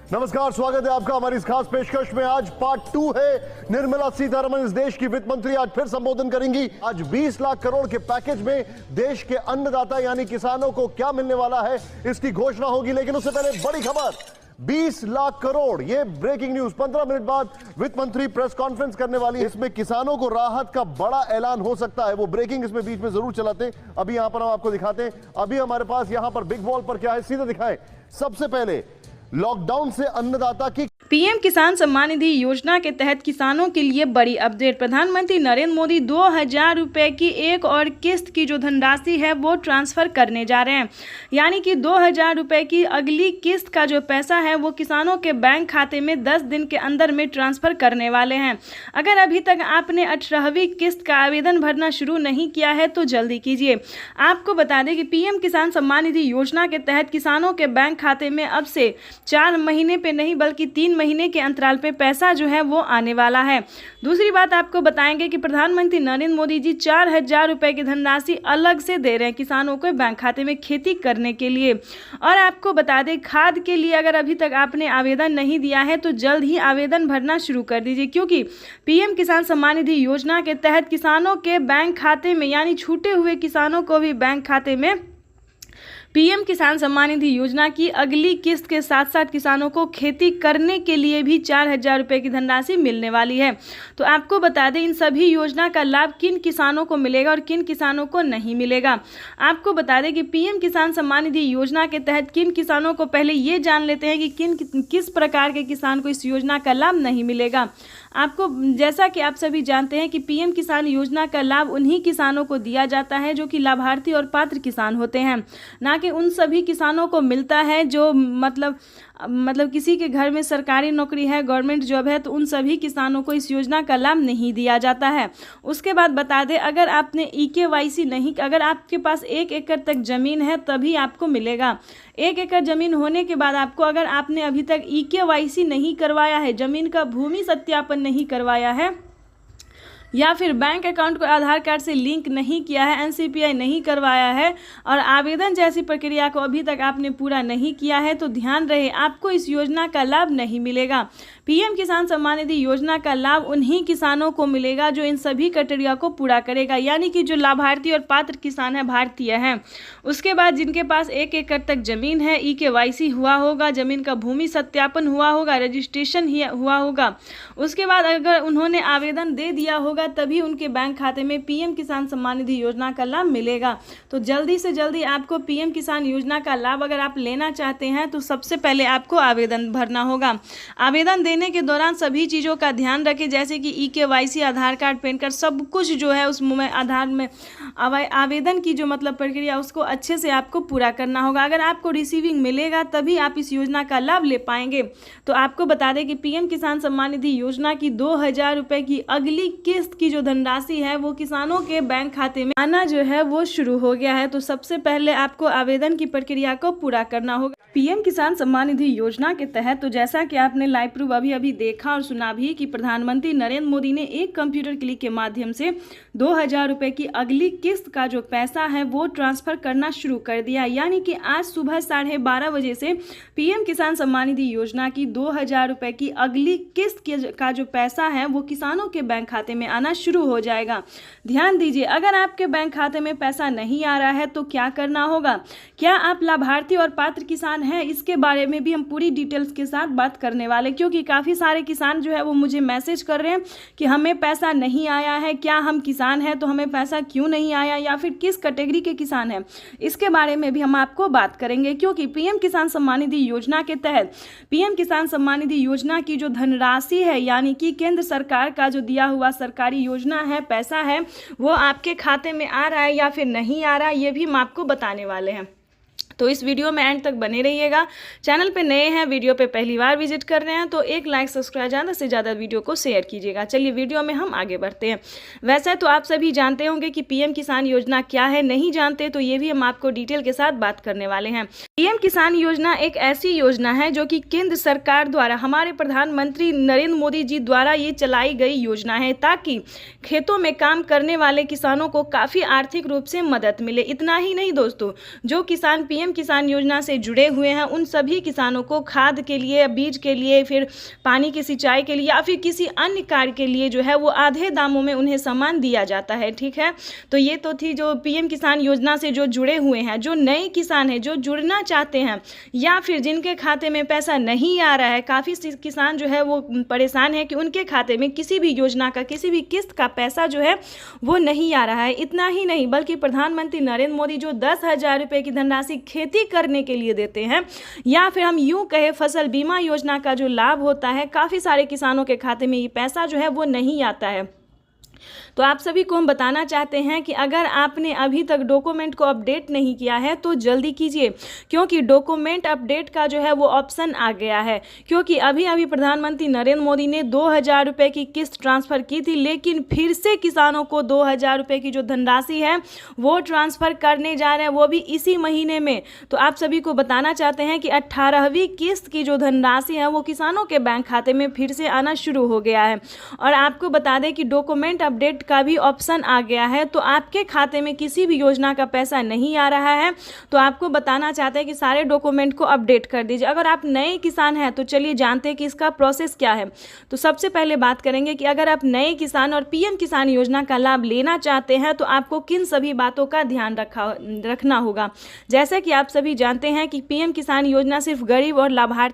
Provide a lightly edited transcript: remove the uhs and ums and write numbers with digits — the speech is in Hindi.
नमस्कार, स्वागत है आपका हमारी इस खास पेशकश में। आज पार्ट 2 है। निर्मला सीतारमण इस देश की वित्त मंत्री आज फिर संबोधन करेंगी। आज 20 लाख करोड़ के पैकेज में देश के अन्नदाता यानी किसानों को क्या मिलने वाला है, इसकी घोषणा होगी। लेकिन उससे पहले बड़ी खबर, 20 लाख करोड़, ये ब्रेकिंग न्यूज। 15 मिनट बाद वित्त मंत्री प्रेस कॉन्फ्रेंस करने वाली है। इसमें किसानों को राहत का बड़ा ऐलान हो सकता है। वो ब्रेकिंग इसमें बीच में जरूर चलाते हैं। अभी यहां पर हम आपको दिखाते हैं। अभी हमारे पास यहां पर बिग वॉल पर क्या है, सीधे दिखाएं। सबसे पहले लॉकडाउन से अन्नदाता की पीएम किसान सम्मान निधि योजना के तहत किसानों के लिए बड़ी अपडेट। प्रधानमंत्री नरेंद्र मोदी 2000 रुपए की एक और किस्त की जो धनराशि है वो ट्रांसफर करने जा रहे हैं। यानी कि 2000 रुपए की अगली किस्त का जो पैसा है वो किसानों के बैंक खाते में 10 दिन के अंदर में ट्रांसफर करने वाले हैं। अगर अभी तक आपने 18वीं किस्त का आवेदन भरना शुरू नहीं किया है तो जल्दी कीजिए। आपको बता दें कि पीएम किसान सम्मान निधि योजना के तहत किसानों के बैंक खाते में अब से 4 महीने पे नहीं बल्कि 3 महीने के अंतराल पे पैसा जो है वो आने वाला है। दूसरी बात आपको बताएंगे कि प्रधानमंत्री नरेंद्र मोदी जी 4000 रुपए की धनराशि अलग से दे रहे हैं किसानों को बैंक खाते में खेती करने के लिए। और आपको बता दें, खाद के लिए अगर अभी तक आपने आवेदन नहीं दिया है तो जल्द ही आवेदन भरना शुरू कर दीजिए, क्योंकि पीएम किसान सम्मान निधि योजना के तहत किसानों के बैंक खाते में यानी छूटे हुए किसानों को भी बैंक खाते में पीएम किसान सम्मान निधि योजना की अगली किस्त के साथ साथ किसानों को खेती करने के लिए भी 4000 रुपए की धनराशि मिलने वाली है। तो आपको बता दें इन सभी योजना का लाभ किन किसानों को मिलेगा और किन किसानों को नहीं मिलेगा। आपको बता दें कि पीएम किसान सम्मान निधि योजना के तहत किन किसानों को, पहले ये जान लेते हैं कि किस प्रकार के किसान को इस योजना का लाभ नहीं मिलेगा। आपको, जैसा कि आप सभी जानते हैं कि पीएम किसान योजना का लाभ उन्हीं किसानों को दिया जाता है जो कि लाभार्थी और पात्र किसान होते हैं, ना कि उन सभी किसानों को मिलता है जो मतलब किसी के घर में सरकारी नौकरी है, गवर्नमेंट जॉब है, तो उन सभी किसानों को इस योजना का लाभ नहीं दिया जाता है। उसके बाद बता दें, अगर आपने EKYC नहीं, अगर आपके पास 1 एकड़ तक ज़मीन है तभी आपको मिलेगा। 1 एकड़ ज़मीन होने के बाद आपको, अगर आपने अभी तक EKYC नहीं करवाया है, ज़मीन का भूमि सत्यापन नहीं करवाया है, या फिर बैंक अकाउंट को आधार कार्ड से लिंक नहीं किया है, NCPI नहीं करवाया है और आवेदन जैसी प्रक्रिया को अभी तक आपने पूरा नहीं किया है, तो ध्यान रहे आपको इस योजना का लाभ नहीं मिलेगा। पीएम किसान सम्मान निधि योजना का लाभ उन्हीं किसानों को मिलेगा जो इन सभी क्राइटेरिया को पूरा करेगा, यानी कि जो लाभार्थी और पात्र किसान है, भारतीय हैं। उसके बाद जिनके पास 1 एकड़ तक ज़मीन है, EKYC हुआ होगा, ज़मीन का भूमि सत्यापन हुआ होगा, रजिस्ट्रेशन हुआ होगा, उसके बाद अगर उन्होंने आवेदन दे दिया होगा तभी उनके बैंक खाते में पीएम किसान सम्मान निधि योजना का लाभ मिलेगा। तो जल्दी से जल्दी आपको पीएम किसान योजना का लाभ अगर आप लेना चाहते हैं तो सबसे पहले आपको आवेदन भरना होगा। आवेदन देने के दौरान सभी चीज़ों का ध्यान रखें, जैसे कि EKYC, आधार कार्ड, पैन कार्ड, सब कुछ जो है उसमें आधार में आवेदन की जो प्रक्रिया उसको अच्छे से आपको पूरा करना होगा। अगर आपको रिसीविंग मिलेगा तभी आप इस योजना का लाभ ले पाएंगे। तो आपको बता दें कि पीएम किसान सम्मान निधि योजना की 2000 रुपए की अगली किस्त की जो धनराशि है वो किसानों के बैंक खाते में आना जो है वो शुरू हो गया है। तो सबसे पहले आपको आवेदन की प्रक्रिया को पूरा करना होगा। पीएम किसान सम्मान निधि योजना के तहत, तो जैसा कि आपने लाइव प्रूफ अभी देखा और सुना भी कि प्रधानमंत्री नरेंद्र मोदी ने एक कंप्यूटर क्लिक के माध्यम से 2000 रुपए की अगली किस्त का जो पैसा है वो ट्रांसफर करना शुरू कर दिया। यानी कि आज सुबह 12:30 बजे से पीएम किसान सम्मान निधि योजना की 2000 रुपए की अगली किस्त का जो पैसा है वो किसानों के बैंक खाते में आना शुरू हो जाएगा। ध्यान दीजिए, अगर आपके बैंक खाते में पैसा नहीं आ रहा है तो क्या करना होगा, क्या आप लाभार्थी और पात्र किसान हैं, इसके बारे में भी हम पूरी डिटेल्स के साथ बात करने वाले, क्योंकि काफ़ी सारे किसान जो है वो मुझे मैसेज कर रहे हैं कि हमें पैसा नहीं आया है, क्या हम किसान हैं तो हमें पैसा क्यों नहीं आया, या फिर किस कैटेगरी के किसान हैं, इसके बारे में भी हम आपको बात करेंगे। क्योंकि पीएम किसान सम्मान निधि योजना के तहत पीएम किसान सम्मान निधि योजना की जो धनराशि है, यानी कि केंद्र सरकार का जो दिया हुआ सरकारी योजना है, पैसा है, वो आपके खाते में आ रहा है या फिर नहीं आ रहा है, ये भी हम आपको बताने वाले हैं। तो इस वीडियो में एंड तक बने रहिएगा। चैनल पे नए हैं, वीडियो पे पहली बार विजिट कर रहे हैं तो एक लाइक, सब्सक्राइब, ज़्यादा से ज़्यादा वीडियो को शेयर कीजिएगा। चलिए वीडियो में हम आगे बढ़ते हैं। वैसे तो आप सभी जानते होंगे कि पीएम किसान योजना क्या है, नहीं जानते तो ये भी हम आपको डिटेल के साथ बात करने वाले हैं। पीएम किसान योजना एक ऐसी योजना है जो कि केंद्र सरकार द्वारा, हमारे प्रधानमंत्री नरेंद्र मोदी जी द्वारा ये चलाई गई योजना है, ताकि खेतों में काम करने वाले किसानों को काफ़ी आर्थिक रूप से मदद मिले। इतना ही नहीं दोस्तों, जो किसान पीएम पीएम किसान योजना से जुड़े हुए हैं उन सभी किसानों को खाद के लिए, बीज के लिए, फिर पानी की सिंचाई के लिए या फिर किसी अन्य कार्य के लिए जो है वो आधे दामों में उन्हें सामान दिया जाता है। ठीक है, तो ये तो थी जो पीएम किसान योजना से जो जुड़े हुए हैं। जो नए किसान हैं, जो जुड़ना चाहते हैं या फिर जिनके खाते में पैसा नहीं आ रहा है, काफ़ी किसान जो है वो परेशान है कि उनके खाते में किसी भी योजना का, किसी भी किस्त का पैसा जो है वो नहीं आ रहा है। इतना ही नहीं बल्कि प्रधानमंत्री नरेंद्र मोदी जो 10,000 रुपये की धनराशि खेती करने के लिए देते हैं, या फिर हम यूं कहें फसल बीमा योजना का जो लाभ होता है, काफ़ी सारे किसानों के खाते में ये पैसा जो है वो नहीं आता है। तो आप सभी को हम बताना चाहते हैं कि अगर आपने अभी तक डॉक्यूमेंट को अपडेट नहीं किया है तो जल्दी कीजिए, क्योंकि डॉक्यूमेंट अपडेट का जो है वो ऑप्शन आ गया है। क्योंकि अभी अभी प्रधानमंत्री नरेंद्र मोदी ने 2,000 रुपये की किस्त ट्रांसफ़र की थी, लेकिन फिर से किसानों को 2,000 रुपये की जो धनराशि है वो ट्रांसफ़र करने जा रहे हैं, वो भी इसी महीने में। तो आप सभी को बताना चाहते हैं कि 18वीं किस्त की जो धनराशि है वो किसानों के बैंक खाते में फिर से आना शुरू हो गया है। और आपको बता दें कि डॉक्यूमेंट अपडेट का भी ऑप्शन आ गया है। तो आपके खाते में किसी भी योजना का पैसा नहीं आ रहा है तो आपको बताना चाहते हैं कि सारे डॉक्यूमेंट को अपडेट कर दीजिए। अगर आप नए किसान हैं तो चलिए जानते हैं कि इसका प्रोसेस क्या है। तो सबसे पहले बात करेंगे कि अगर आप नए किसान और पीएम किसान योजना का लाभ लेना चाहते हैं तो आपको किन सभी बातों का ध्यान रखना होगा। जैसे कि आप सभी जानते हैं कि पीएम किसान योजना सिर्फ गरीब और लाभार्थी